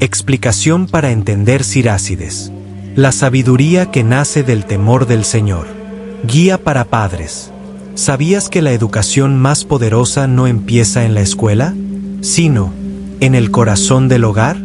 Explicación para entender Sirácides. La sabiduría que nace del temor del Señor. Guía para padres. ¿Sabías que la educación más poderosa no empieza en la escuela, sino en el corazón del hogar?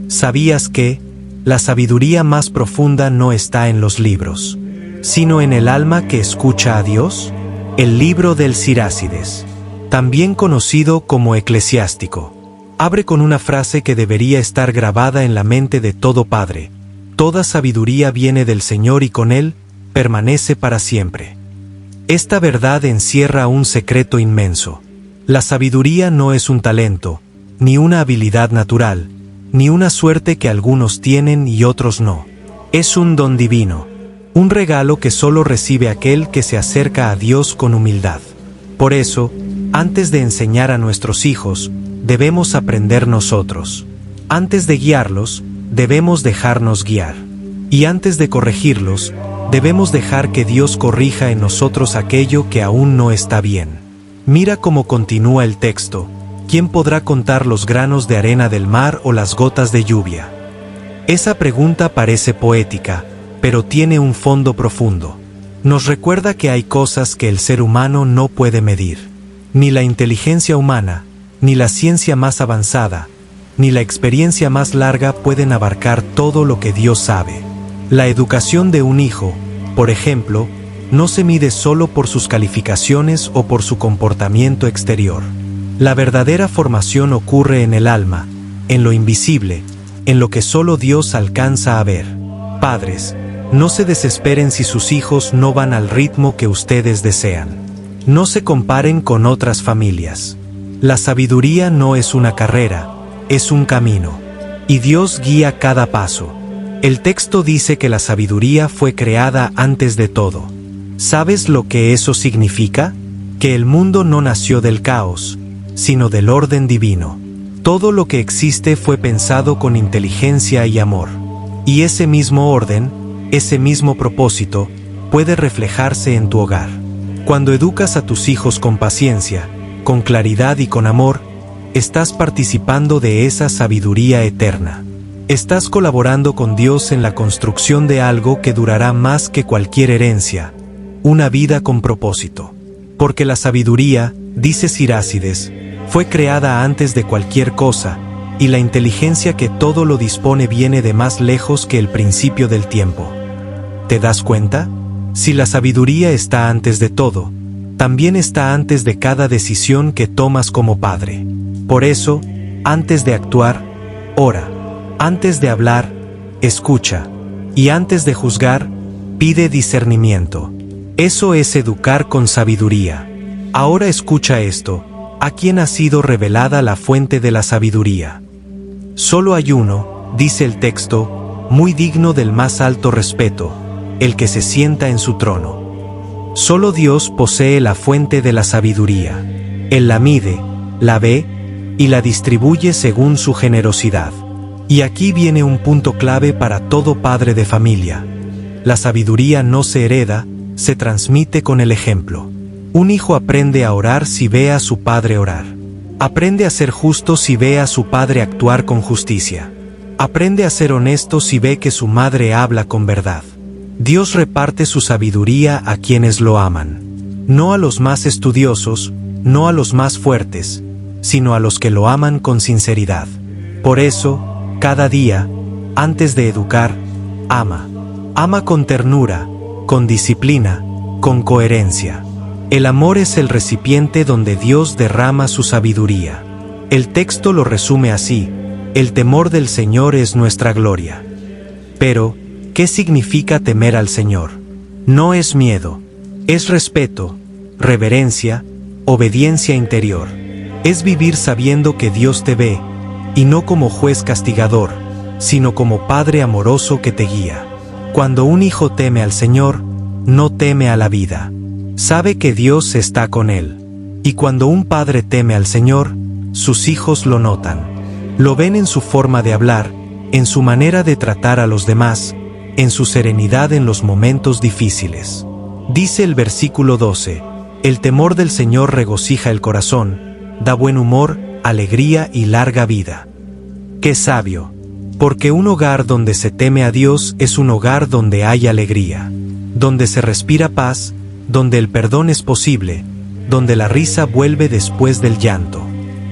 ¿Sabías que la sabiduría más profunda no está en los libros, sino en el alma que escucha a Dios? El libro del Sirácides, también conocido como Eclesiástico, abre con una frase que debería estar grabada en la mente de todo padre: toda sabiduría viene del Señor y con Él permanece para siempre. Esta verdad encierra un secreto inmenso. La sabiduría no es un talento, ni una habilidad natural, ni una suerte que algunos tienen y otros no. Es un don divino, un regalo que solo recibe aquel que se acerca a Dios con humildad. Por eso, antes de enseñar a nuestros hijos, debemos aprender nosotros. Antes de guiarlos, debemos dejarnos guiar. Y antes de corregirlos, debemos dejar que Dios corrija en nosotros aquello que aún no está bien. Mira cómo continúa el texto: ¿quién podrá contar los granos de arena del mar o las gotas de lluvia? Esa pregunta parece poética, pero tiene un fondo profundo. Nos recuerda que hay cosas que el ser humano no puede medir. Ni la inteligencia humana, ni la ciencia más avanzada, ni la experiencia más larga pueden abarcar todo lo que Dios sabe. La educación de un hijo, por ejemplo, no se mide solo por sus calificaciones o por su comportamiento exterior. La verdadera formación ocurre en el alma, en lo invisible, en lo que solo Dios alcanza a ver. Padres, no se desesperen si sus hijos no van al ritmo que ustedes desean. No se comparen con otras familias. La sabiduría no es una carrera, es un camino. Y Dios guía cada paso. El texto dice que la sabiduría fue creada antes de todo. ¿Sabes lo que eso significa? Que el mundo no nació del caos, sino del orden divino. Todo lo que existe fue pensado con inteligencia y amor. Y ese mismo orden, ese mismo propósito, puede reflejarse en tu hogar. Cuando educas a tus hijos con paciencia, con claridad y con amor, estás participando de esa sabiduría eterna. Estás colaborando con Dios en la construcción de algo que durará más que cualquier herencia, una vida con propósito. Porque la sabiduría, dice Sirácides, fue creada antes de cualquier cosa, y la inteligencia que todo lo dispone viene de más lejos que el principio del tiempo. ¿Te das cuenta? Si la sabiduría está antes de todo, también está antes de cada decisión que tomas como padre. Por eso, antes de actuar, ora. Antes de hablar, escucha. Y antes de juzgar, pide discernimiento. Eso es educar con sabiduría. Ahora escucha esto: ¿a quién ha sido revelada la fuente de la sabiduría? Solo hay uno, dice el texto, muy digno del más alto respeto, el que se sienta en su trono. Solo Dios posee la fuente de la sabiduría. Él la mide, la ve y la distribuye según su generosidad. Y aquí viene un punto clave para todo padre de familia. La sabiduría no se hereda, se transmite con el ejemplo. Un hijo aprende a orar si ve a su padre orar. Aprende a ser justo si ve a su padre actuar con justicia. Aprende a ser honesto si ve que su madre habla con verdad. Dios reparte su sabiduría a quienes lo aman. No a los más estudiosos, no a los más fuertes, sino a los que lo aman con sinceridad. Por eso, cada día, antes de educar, ama. Ama con ternura, con disciplina, con coherencia. El amor es el recipiente donde Dios derrama su sabiduría. El texto lo resume así: el temor del Señor es nuestra gloria. Pero, ¿qué significa temer al Señor? No es miedo, es respeto, reverencia, obediencia interior. Es vivir sabiendo que Dios te ve, y no como juez castigador, sino como Padre amoroso que te guía. Cuando un hijo teme al Señor, no teme a la vida. Sabe que Dios está con él. Y cuando un padre teme al Señor, sus hijos lo notan. Lo ven en su forma de hablar, en su manera de tratar a los demás, en su serenidad en los momentos difíciles. Dice el versículo 12: el temor del Señor regocija el corazón, da buen humor, alegría y larga vida. ¡Qué sabio! Porque un hogar donde se teme a Dios es un hogar donde hay alegría, donde se respira paz, donde el perdón es posible, donde la risa vuelve después del llanto.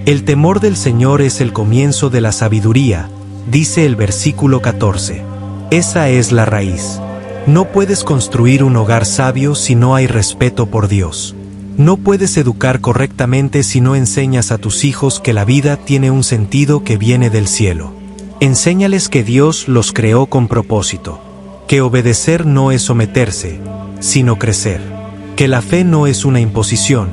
El temor del Señor es el comienzo de la sabiduría, dice el versículo 14. Esa es la raíz. No puedes construir un hogar sabio si no hay respeto por Dios. No puedes educar correctamente si no enseñas a tus hijos que la vida tiene un sentido que viene del cielo. Enséñales que Dios los creó con propósito, que obedecer no es someterse, sino crecer, que la fe no es una imposición,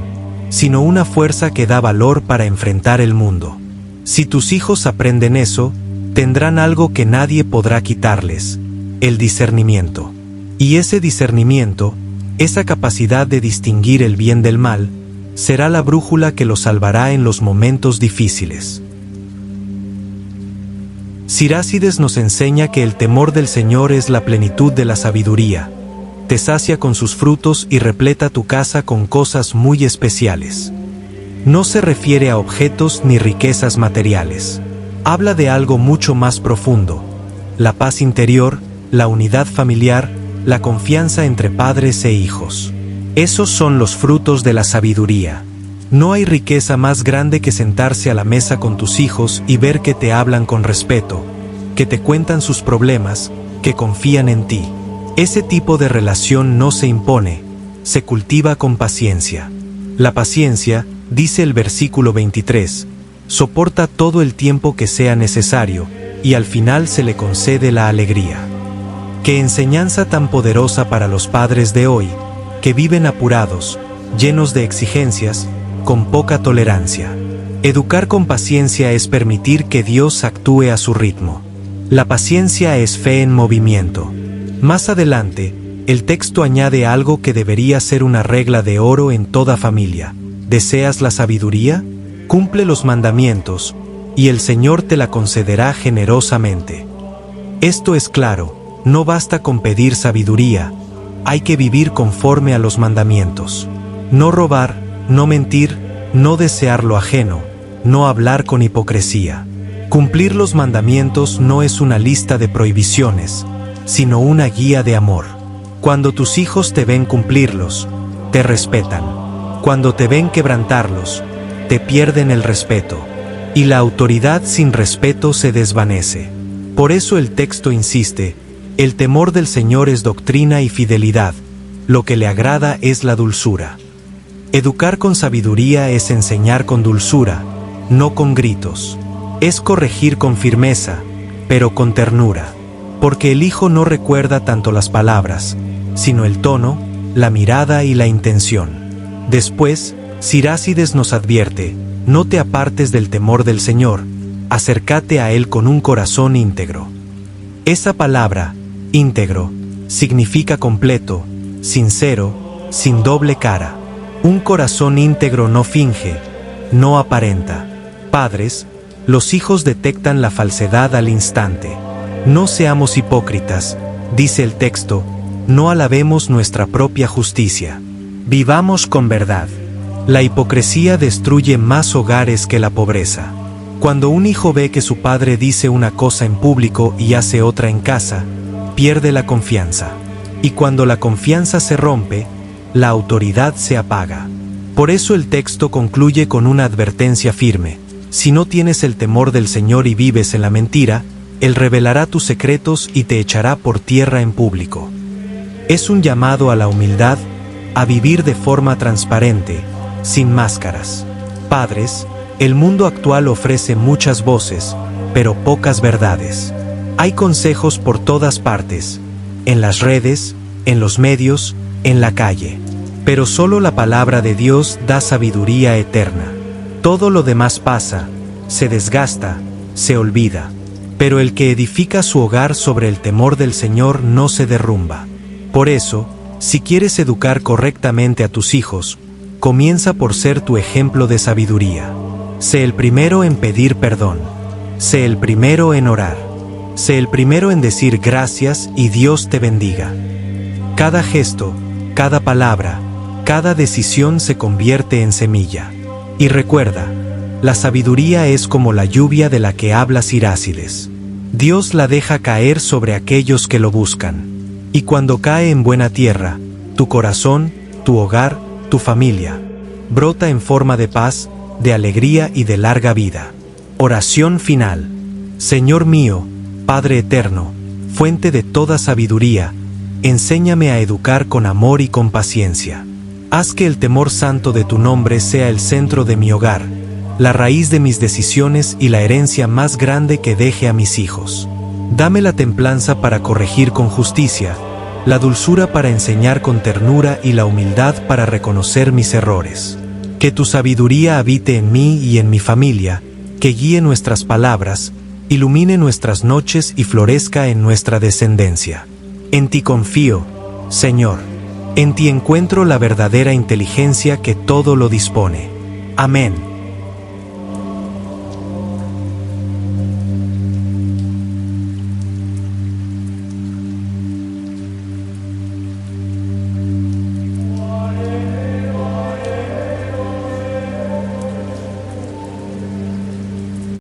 sino una fuerza que da valor para enfrentar el mundo. Si tus hijos aprenden eso, tendrán algo que nadie podrá quitarles: el discernimiento. Y ese discernimiento, esa capacidad de distinguir el bien del mal, será la brújula que los salvará en los momentos difíciles. Sirácides nos enseña que el temor del Señor es la plenitud de la sabiduría. Te sacia con sus frutos y repleta tu casa con cosas muy especiales. No se refiere a objetos ni riquezas materiales. Habla de algo mucho más profundo: la paz interior, la unidad familiar, la confianza entre padres e hijos. Esos son los frutos de la sabiduría. No hay riqueza más grande que sentarse a la mesa con tus hijos y ver que te hablan con respeto, que te cuentan sus problemas, que confían en ti. Ese tipo de relación no se impone, se cultiva con paciencia. La paciencia, dice el versículo 23, soporta todo el tiempo que sea necesario, y al final se le concede la alegría. ¡Qué enseñanza tan poderosa para los padres de hoy, que viven apurados, llenos de exigencias, con poca tolerancia! Educar con paciencia es permitir que Dios actúe a su ritmo. La paciencia es fe en movimiento. Más adelante, el texto añade algo que debería ser una regla de oro en toda familia. ¿Deseas la sabiduría? Cumple los mandamientos, y el Señor te la concederá generosamente. Esto es claro, no basta con pedir sabiduría, hay que vivir conforme a los mandamientos. No robar, no mentir, no desear lo ajeno, no hablar con hipocresía. Cumplir los mandamientos no es una lista de prohibiciones, sino una guía de amor. Cuando tus hijos te ven cumplirlos, te respetan. Cuando te ven quebrantarlos, te pierden el respeto. Y la autoridad sin respeto se desvanece. Por eso el texto insiste: el temor del Señor es doctrina y fidelidad, lo que le agrada es la dulzura. Educar con sabiduría es enseñar con dulzura, no con gritos. Es corregir con firmeza, pero con ternura. Porque el hijo no recuerda tanto las palabras, sino el tono, la mirada y la intención. Después, Sirácides nos advierte: no te apartes del temor del Señor, acércate a Él con un corazón íntegro. Esa palabra, íntegro, significa completo, sincero, sin doble cara. Un corazón íntegro no finge, no aparenta. Padres, los hijos detectan la falsedad al instante. No seamos hipócritas, dice el texto, no alabemos nuestra propia justicia. Vivamos con verdad. La hipocresía destruye más hogares que la pobreza. Cuando un hijo ve que su padre dice una cosa en público y hace otra en casa, pierde la confianza. Y cuando la confianza se rompe, la autoridad se apaga. Por eso el texto concluye con una advertencia firme: si no tienes el temor del Señor y vives en la mentira, Él revelará tus secretos y te echará por tierra en público. Es un llamado a la humildad, a vivir de forma transparente, sin máscaras. Padres, el mundo actual ofrece muchas voces, pero pocas verdades. Hay consejos por todas partes, en las redes, en los medios, en la calle. Pero solo la palabra de Dios da sabiduría eterna. Todo lo demás pasa, se desgasta, se olvida. Pero el que edifica su hogar sobre el temor del Señor no se derrumba. Por eso, si quieres educar correctamente a tus hijos, comienza por ser tu ejemplo de sabiduría. Sé el primero en pedir perdón. Sé el primero en orar. Sé el primero en decir gracias y Dios te bendiga. Cada gesto, cada palabra, cada decisión se convierte en semilla. Y recuerda, la sabiduría es como la lluvia de la que habla Sirácides. Dios la deja caer sobre aquellos que lo buscan. Y cuando cae en buena tierra, tu corazón, tu hogar, tu familia, brota en forma de paz, de alegría y de larga vida. Oración final. Señor mío, Padre eterno, fuente de toda sabiduría, enséñame a educar con amor y con paciencia. Haz que el temor santo de tu nombre sea el centro de mi hogar, la raíz de mis decisiones y la herencia más grande que deje a mis hijos. Dame la templanza para corregir con justicia, la dulzura para enseñar con ternura y la humildad para reconocer mis errores. Que tu sabiduría habite en mí y en mi familia, que guíe nuestras palabras, ilumine nuestras noches y florezca en nuestra descendencia. En ti confío, Señor. En ti encuentro la verdadera inteligencia que todo lo dispone. Amén.